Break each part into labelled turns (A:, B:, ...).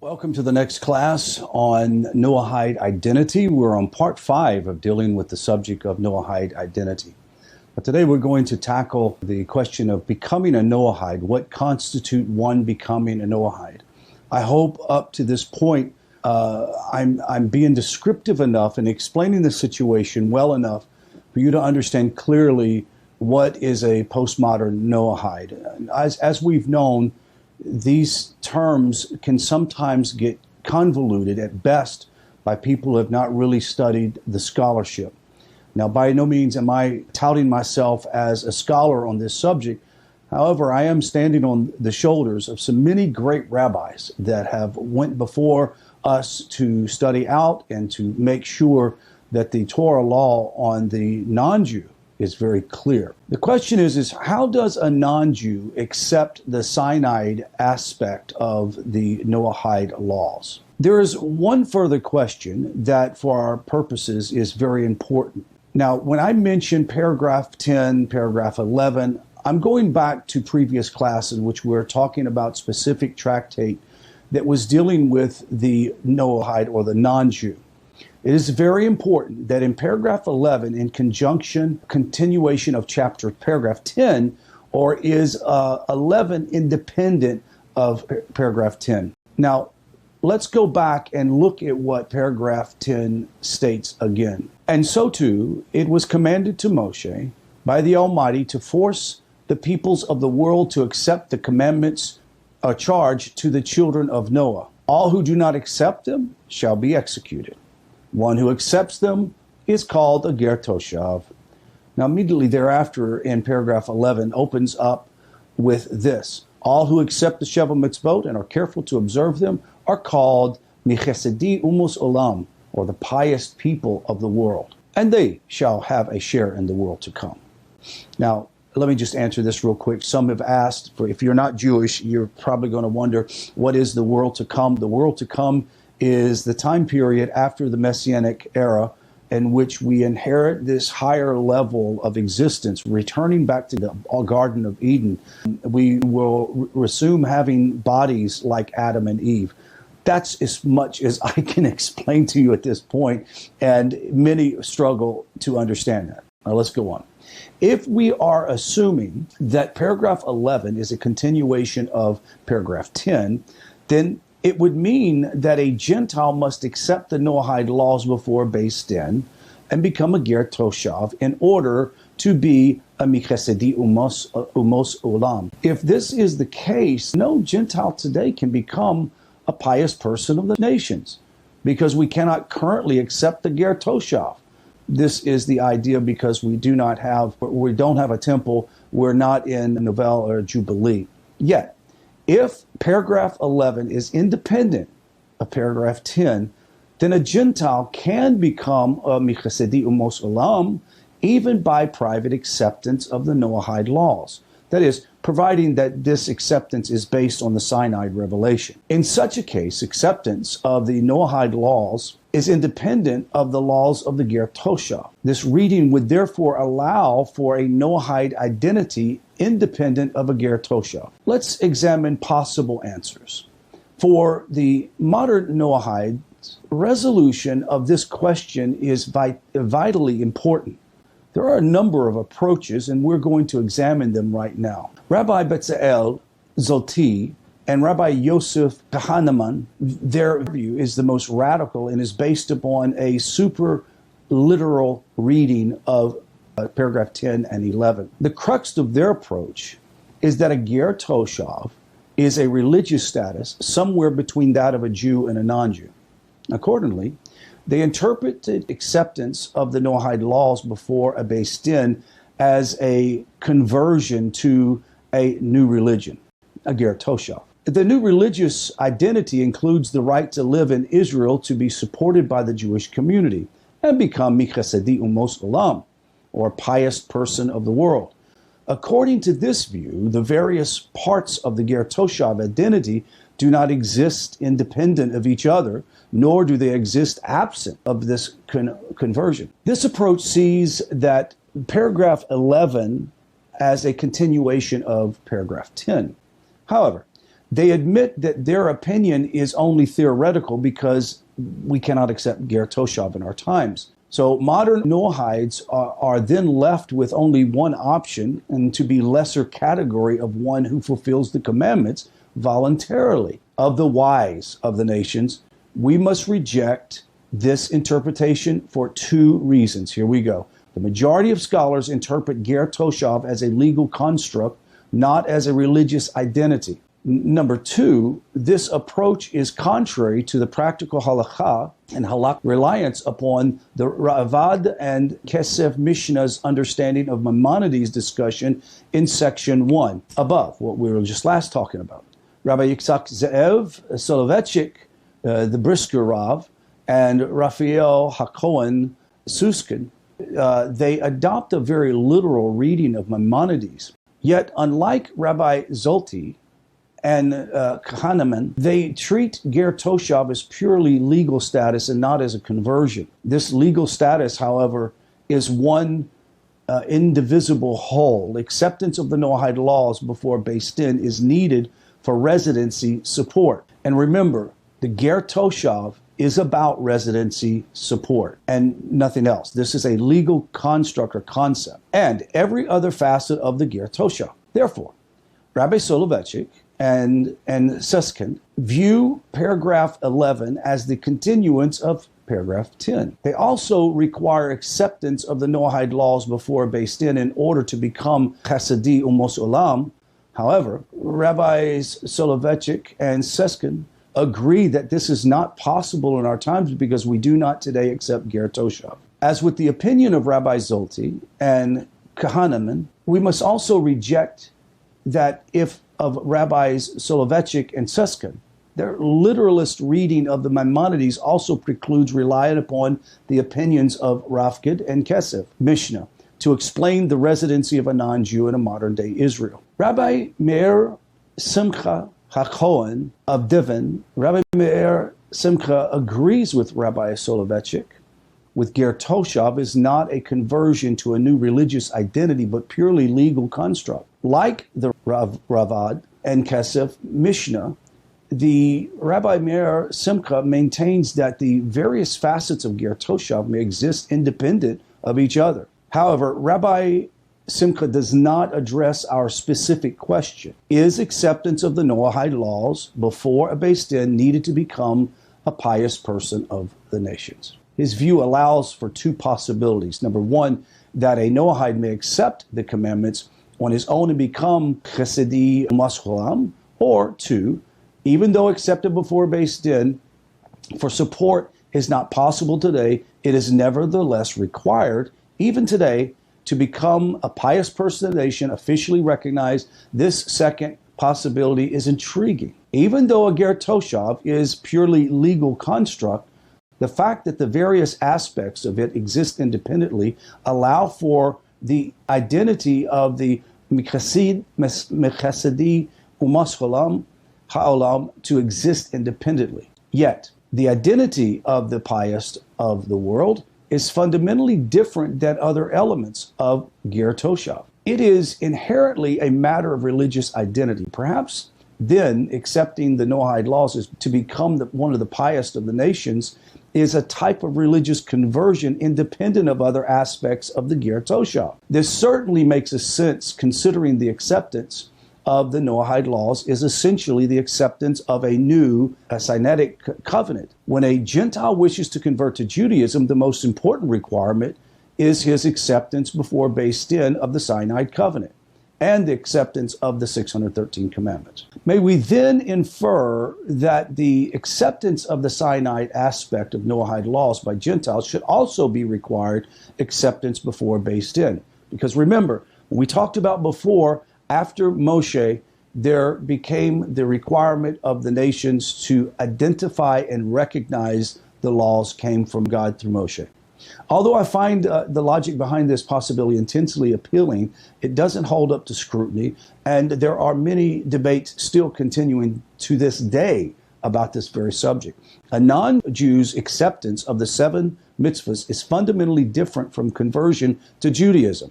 A: Welcome to the next class on Noahide identity. We're on part 5 of dealing with the subject of Noahide identity. But today we're going to tackle the question of becoming a Noahide. What constitutes one becoming a Noahide? I hope up to this point I'm being descriptive enough and explaining the situation well enough for you to understand clearly what is a postmodern Noahide. As we've known, these terms can sometimes get convoluted at best by people who have not really studied the scholarship. Now, by no means am I touting myself as a scholar on this subject. However, I am standing on the shoulders of some many great rabbis that have went before us to study out and to make sure that the Torah law on the non-Jew is very clear. The question is how does a non-Jew accept the Sinai aspect of the Noahide laws? There is one further question that for our purposes is very important. Now, when I mention paragraph 10, paragraph 11, I'm going back to previous classes in which we're talking about specific tractate that was dealing with the Noahide or the non-Jew. It is very important that in paragraph 11, in continuation of paragraph 10, or is 11 independent of paragraph 10? Now, let's go back and look at what paragraph 10 states again. And so too, it was commanded to Moshe by the Almighty to force the peoples of the world to accept the commandments charged to the children of Noah. All who do not accept them shall be executed. One who accepts them is called a ger toshav. Now, immediately thereafter, in paragraph 11, opens up with this. All who accept the Sheva Mitzvot and are careful to observe them are called michesedi umus olam, or the pious people of the world, and they shall have a share in the world to come. Now, let me just answer this real quick. Some have asked, if you're not Jewish, you're probably going to wonder, what is the world to come? The world to come is the time period after the Messianic era in which we inherit this higher level of existence, returning back to the Garden of Eden. We will resume having bodies like Adam and Eve. That's as much as I can explain to you at this point, and many struggle to understand that. Now let's go on. If we are assuming that paragraph 11 is a continuation of paragraph 10, then it would mean that a Gentile must accept the Noahide laws before Beis Din and become a ger toshav in order to be a michesedi umos olam. If this is the case, no Gentile today can become a pious person of the nations because we cannot currently accept the ger toshav. This is the idea because we don't have a temple. We're not in Novel or Jubilee yet. If paragraph 11 is independent of paragraph 10, then a Gentile can become a michesedi umos olam even by private acceptance of the Noahide laws. That is, providing that this acceptance is based on the Sinai revelation. In such a case, acceptance of the Noahide laws is independent of the laws of the ger toshav. This reading would therefore allow for a Noahide identity independent of a ger toshav. Let's examine possible answers. For the modern Noahide, resolution of this question is vitally important. There are a number of approaches, and we're going to examine them right now. Rabbi Bezalel Zoti and Rabbi Yosef Kahneman, their view is the most radical and is based upon a super literal reading of paragraph 10 and 11. The crux of their approach is that a ger toshav is a religious status somewhere between that of a Jew and a non-Jew. Accordingly, they interpreted acceptance of the Noahide laws before a Beis Din as a conversion to a new religion, a ger toshav. The new religious identity includes the right to live in Israel, to be supported by the Jewish community, and become michesedi umos olam, or pious person of the world. According to this view, the various parts of the ger toshav identity do not exist independent of each other, nor do they exist absent of this conversion. This approach sees that paragraph 11 as a continuation of paragraph 10. However, They admit that their opinion is only theoretical because we cannot accept Ger Toshav in our times. So modern Noahides are then left with only one option, and to be lesser category of one who fulfills the commandments voluntarily. Of the wise of the nations, we must reject this interpretation for two reasons. Here we go. The majority of scholars interpret Ger Toshav as a legal construct, not as a religious identity. Number two, this approach is contrary to the practical halakha and halak reliance upon the Ravad and Kesef Mishnah's understanding of Maimonides' discussion in section 1, above, what we were just last talking about. Rabbi Yitzhak Ze'ev Soloveitchik, the Brisker Rav, and Raphael HaKohen Suskin, they adopt a very literal reading of Maimonides. Yet, unlike Rabbi Zolti and Kahneman, they treat Ger Toshav as purely legal status and not as a conversion. This legal status, however, is one indivisible whole. Acceptance of the Noahide laws before Beis Din is needed for residency support. And remember, the Ger Toshav is about residency support and nothing else. This is a legal construct or concept, and every other facet of the Ger Toshav. Therefore, Rabbi Soloveitchik and Susskind view paragraph 11 as the continuance of paragraph 10. They also require acceptance of the Noahide laws before Beis Din in order to become Chasidi Umos Olam. However, Rabbis Soloveitchik and Susskind agree that this is not possible in our times because we do not today accept Ger Toshav. As with the opinion of Rabbi Zolti and Kahneman, we must also reject that if of Rabbis Soloveitchik and Susskind, their literalist reading of the Maimonides also precludes relying upon the opinions of Rafkid and Kesef Mishnah to explain the residency of a non-Jew in a modern-day Israel. Rabbi Meir Simcha HaKohen of Divin, Rabbi Meir Simcha agrees with Rabbi Soloveitchik with Ger Toshav is not a conversion to a new religious identity, but purely legal construct. Like the Ravad and Kesef Mishnah, the Rabbi Meir Simcha maintains that the various facets of Ger Toshav may exist independent of each other. However, Rabbi Simcha does not address our specific question. Is acceptance of the Noahide laws before a Beis Din needed to become a pious person of the nations? His view allows for two possibilities. Number one, that a Noahide may accept the commandments on his own and become Chesedi Mashulam, or two, even though accepted before Beis Din for support is not possible today, it is nevertheless required, even today, to become a pious person of the nation, officially recognized. This second possibility is intriguing. Even though a Ger Toshav is purely legal construct, the fact that the various aspects of it exist independently allow for the identity of the Mechasedi Umascholam Ha'olam to exist independently. Yet, the identity of the pious of the world is fundamentally different than other elements of Ger Toshav. It is inherently a matter of religious identity. Perhaps then accepting the Noahide laws is to become one of the pious of the nations is a type of religious conversion independent of other aspects of the Ger Toshav. This certainly makes a sense considering the acceptance of the Noahide laws is essentially the acceptance of a new Sinaitic covenant. When a Gentile wishes to convert to Judaism, the most important requirement is his acceptance before Beis Din of the Sinai covenant and the acceptance of the 613 commandments. May we then infer that the acceptance of the Sinai aspect of Noahide laws by Gentiles should also be required acceptance before Beis Din. Because remember, when we talked about before, after Moshe, there became the requirement of the nations to identify and recognize the laws came from God through Moshe. Although I find the logic behind this possibility intensely appealing, it doesn't hold up to scrutiny, and there are many debates still continuing to this day about this very subject. A non-Jew's acceptance of the 7 mitzvahs is fundamentally different from conversion to Judaism.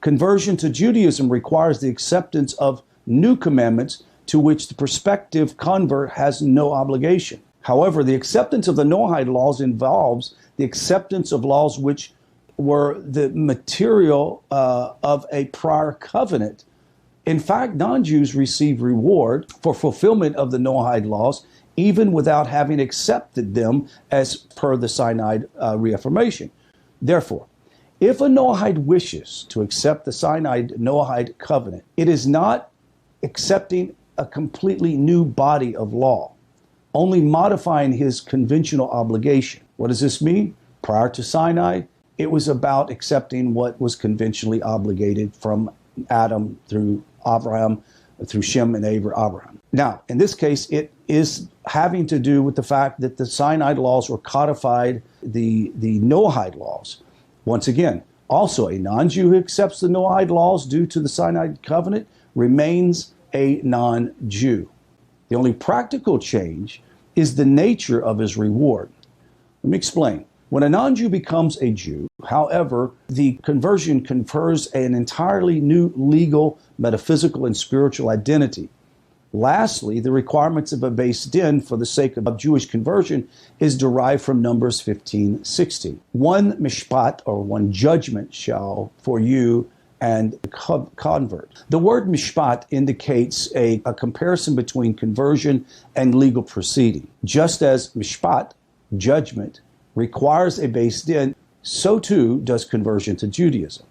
A: Conversion to Judaism requires the acceptance of new commandments to which the prospective convert has no obligation. However, the acceptance of the Noahide laws involves the acceptance of laws which were the material of a prior covenant. In fact, non-Jews receive reward for fulfillment of the Noahide laws, even without having accepted them as per the Sinai reaffirmation. Therefore, if a Noahide wishes to accept the Sinai Noahide covenant, it is not accepting a completely new body of law, only modifying his conventional obligation. What does this mean? Prior to Sinai, it was about accepting what was conventionally obligated from Adam through Abraham, through Shem and Abraham. Now, in this case, it is having to do with the fact that the Sinai laws were codified, the Noahide laws. Once again, also a non-Jew who accepts the Noahide laws due to the Sinai covenant remains a non-Jew. The only practical change is the nature of his reward. Let me explain. When a non-Jew becomes a Jew, however, the conversion confers an entirely new legal, metaphysical, and spiritual identity. Lastly, the requirements of a Beis Din for the sake of Jewish conversion is derived from Numbers 15:16. One mishpat, or one judgment, shall for you and convert. The word mishpat indicates a comparison between conversion and legal proceeding. Just as mishpat, judgment, requires a Beis Din, so too does conversion to Judaism.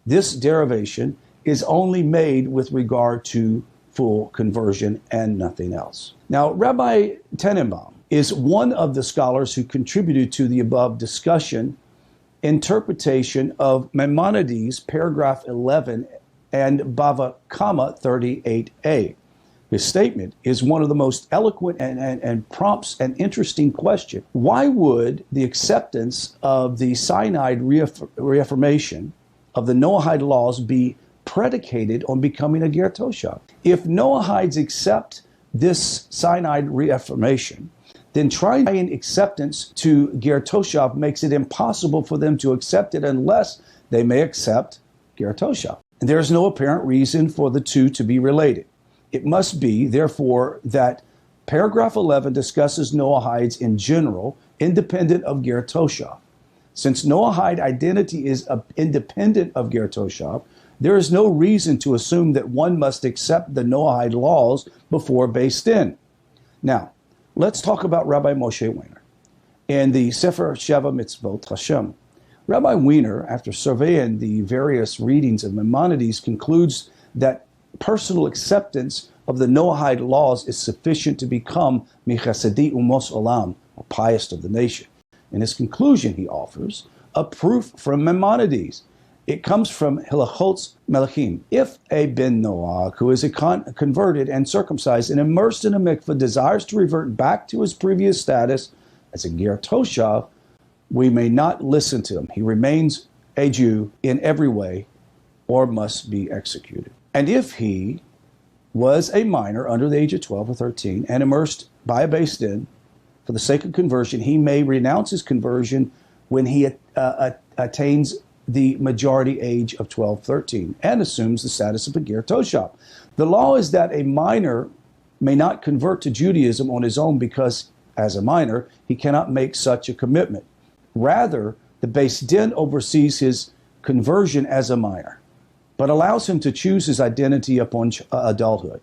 A: This derivation is only made with regard to full conversion and nothing else. Now, Rabbi Tenenbaum is one of the scholars who contributed to the above discussion interpretation of Maimonides, paragraph 11, and Bava Kama 38a. His statement is one of the most eloquent and prompts an interesting question. Why would the acceptance of the Sinai reaffirmation of the Noahide laws be predicated on becoming a Ger Toshav? If Noahides accept this Sinai reaffirmation, then trying acceptance to Ger Toshav makes it impossible for them to accept it unless they may accept Ger Toshav. And there is no apparent reason for the two to be related. It must be, therefore, that paragraph 11 discusses Noahides in general, independent of Ger Toshav. Since Noahide identity is independent of Ger Toshav, there is no reason to assume that one must accept the Noahide laws before Beis Din. Now, let's talk about Rabbi Moshe Weiner in the Sefer Sheva Mitzvot Hashem. Rabbi Weiner, after surveying the various readings of Maimonides, concludes that personal acceptance of the Noahide laws is sufficient to become Michasedi Umos Olam, or pious of the nation. In his conclusion, he offers a proof from Maimonides. It comes from Hilachot Melachim. If a ben Noah who is converted and circumcised and immersed in a mikveh desires to revert back to his previous status as a Ger Toshav, we may not listen to him. He remains a Jew in every way or must be executed. And if he was a minor under the age of 12 or 13 and immersed by a Beis Din for the sake of conversion, he may renounce his conversion when he attains the majority age of 12, 13 and assumes the status of a Ger Toshav. The law is that a minor may not convert to Judaism on his own because, as a minor, he cannot make such a commitment. Rather, the Beis Din oversees his conversion as a minor, but allows him to choose his identity upon adulthood.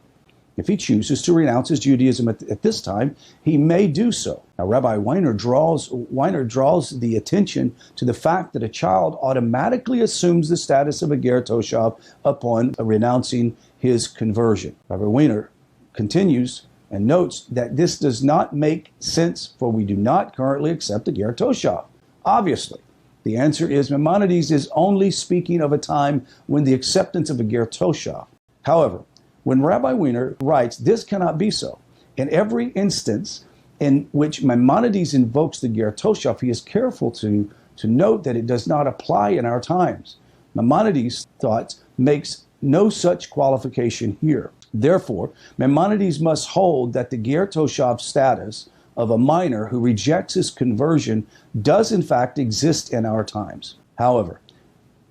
A: If he chooses to renounce his Judaism at this time, he may do so. Now, Rabbi Weiner draws the attention to the fact that a child automatically assumes the status of a Ger Toshav upon renouncing his conversion. Rabbi Weiner continues and notes that this does not make sense, for we do not currently accept a Ger Toshav. Obviously, the answer is Maimonides is only speaking of a time when the acceptance of a Ger Toshav. However, when Rabbi Weiner writes, this cannot be so. In every instance in which Maimonides invokes the Ger Toshav, he is careful to note that it does not apply in our times. Maimonides' thoughts makes no such qualification here. Therefore, Maimonides must hold that the Ger Toshav status of a minor who rejects his conversion does in fact exist in our times. However,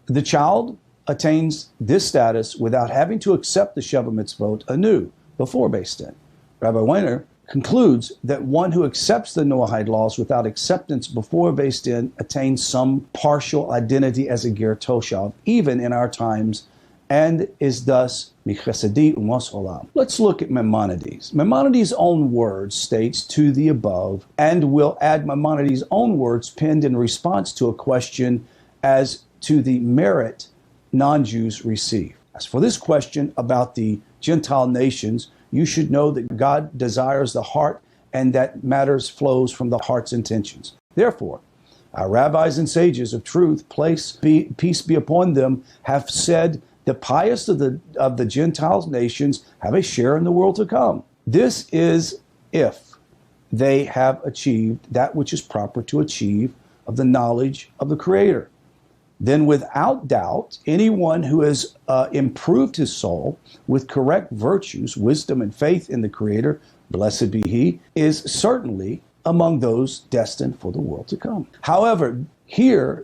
A: the child attains this status without having to accept the Sheva Mitzvot anew, before Beis Din. Rabbi Weiner concludes that one who accepts the Noahide laws without acceptance before Beis Din attains some partial identity as a ger toshav, even in our times, and is thus michesedi umos olam. Let's look at Maimonides. Maimonides' own words states to the above, and will add Maimonides' own words penned in response to a question as to the merit non-Jews receive. As for this question about the Gentile nations, you should know that God desires the heart and that matters flows from the heart's intentions. Therefore, our rabbis and sages of truth, peace be upon them, have said the pious of the Gentile nations have a share in the world to come. This is if they have achieved that which is proper to achieve of the knowledge of the Creator. Then without doubt, anyone who has improved his soul with correct virtues, wisdom, and faith in the Creator, blessed be He, is certainly among those destined for the world to come. However,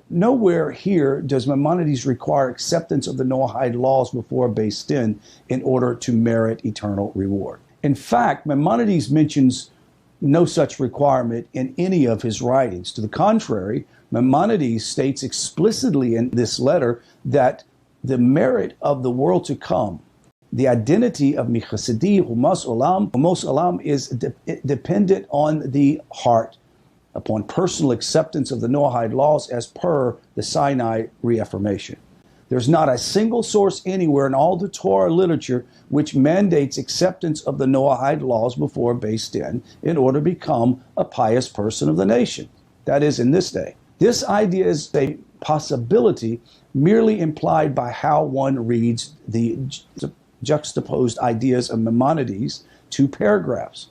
A: nowhere here does Maimonides require acceptance of the Noahide laws before Beis Din in order to merit eternal reward. In fact, Maimonides mentions no such requirement in any of his writings. To the contrary, Maimonides states explicitly in this letter that the merit of the world to come, the identity of Michasedi, Humos Olam is dependent on the heart, upon personal acceptance of the Noahide laws as per the Sinai reaffirmation. There's not a single source anywhere in all the Torah literature which mandates acceptance of the Noahide laws before Beis Din in order to become a pious person of the nation. That is, in this day. This idea is a possibility merely implied by how one reads the juxtaposed ideas of Maimonides' two paragraphs.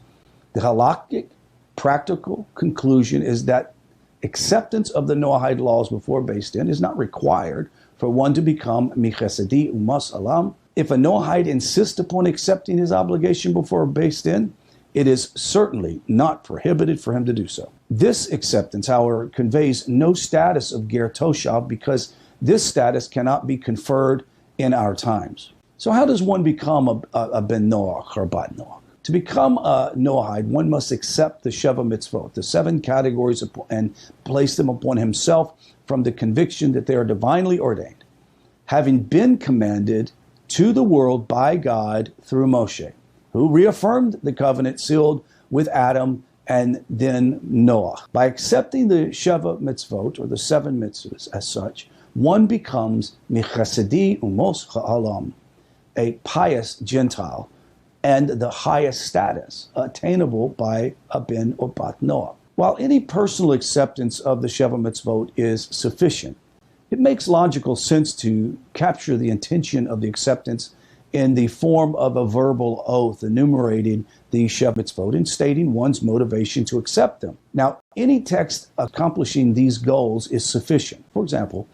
A: The halakhic practical conclusion is that acceptance of the Noahide laws before Beis Din is not required for one to become michesedi umas alam. If a Noahide insists upon accepting his obligation before Beis Din, it is certainly not prohibited for him to do so. This acceptance, however, conveys no status of ger toshav because this status cannot be conferred in our times. So how does one become a ben Noach or bat Noach? To become a Noahide, one must accept the Sheva Mitzvot, the 7 categories, and place them upon himself from the conviction that they are divinely ordained, having been commanded to the world by God through Moshe, who reaffirmed the covenant sealed with Adam and then Noah. By accepting the Sheva Mitzvot, or the 7 mitzvahs as such, one becomes Michasedi Umos Ha'alam, a pious Gentile, and the highest status attainable by a ben or bat Noah. While any personal acceptance of the Sheva Mitzvot is sufficient, it makes logical sense to capture the intention of the acceptance in the form of a verbal oath enumerating the Sheva Mitzvot and stating one's motivation to accept them. Now, any text accomplishing these goals is sufficient. For example,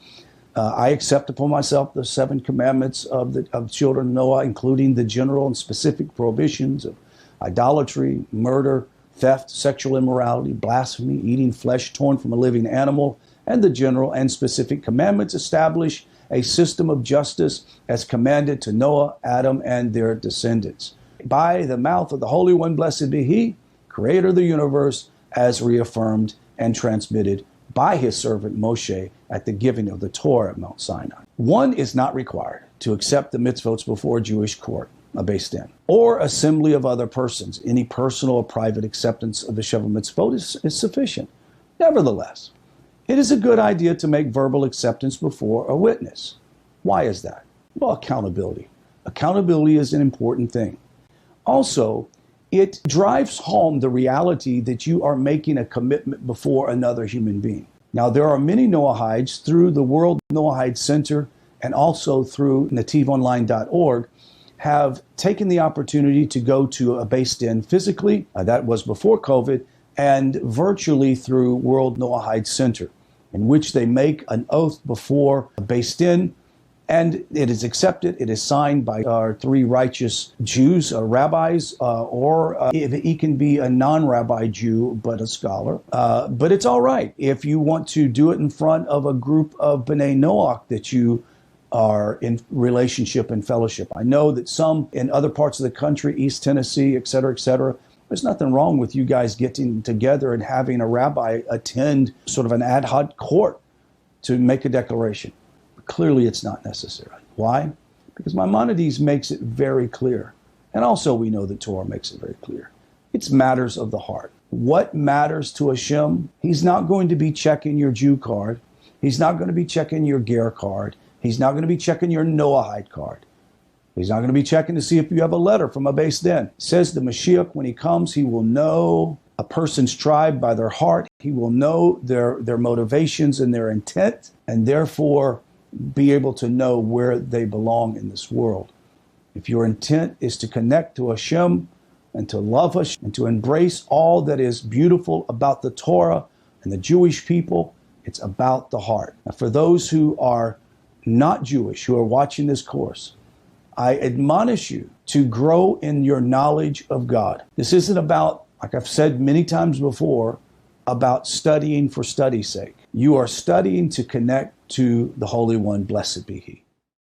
A: I accept upon myself the 7 commandments of children of Noah, including the general and specific prohibitions of idolatry, murder, theft, sexual immorality, blasphemy, eating flesh torn from a living animal, and the general and specific commandments establish a system of justice as commanded to Noah, Adam, and their descendants. By the mouth of the Holy One, blessed be He, Creator of the universe, as reaffirmed and transmitted by His servant Moshe at the giving of the Torah at Mount Sinai. One is not required to accept the mitzvot before a Jewish court, a Beis Din, or assembly of other persons. Any personal or private acceptance of the Sheva Mitzvot is sufficient. Nevertheless, it is a good idea to make verbal acceptance before a witness. Why is that? Well, accountability. Accountability is an important thing. Also, it drives home the reality that you are making a commitment before another human being. Now, there are many Noahides through the World Noahide Center and also through nativonline.org have taken the opportunity to go to a Beis Din physically, that was before COVID, and virtually through World Noahide Center, in which they make an oath before a Beis Din, and it is accepted. It is signed by our 3 righteous Jews, rabbis, or he can be a non-rabbi Jew, but a scholar. But it's all right if you want to do it in front of a group of B'nai Noach that you are in relationship and fellowship. I know that some in other parts of the country, East Tennessee, et cetera, there's nothing wrong with you guys getting together and having a rabbi attend sort of an ad hoc court to make a declaration. But clearly it's not necessary. Why? Because Maimonides makes it very clear. And also we know the Torah makes it very clear. It's matters of the heart. What matters to Hashem? He's not going to be checking your Jew card. He's not going to be checking your Ger card. He's not going to be checking your Noahide card. He's not going to be checking to see if you have a letter from a base den. It says the Mashiach, when he comes, he will know a person's tribe by their heart. He will know their motivations and their intent, and therefore be able to know where they belong in this world. If your intent is to connect to Hashem and to love Hashem and to embrace all that is beautiful about the Torah and the Jewish people, it's about the heart. Now, for those who are not Jewish, who are watching this course, I admonish you to grow in your knowledge of God. This isn't about, like I've said many times before, about studying for study's sake. You are studying to connect to the Holy One, blessed be He.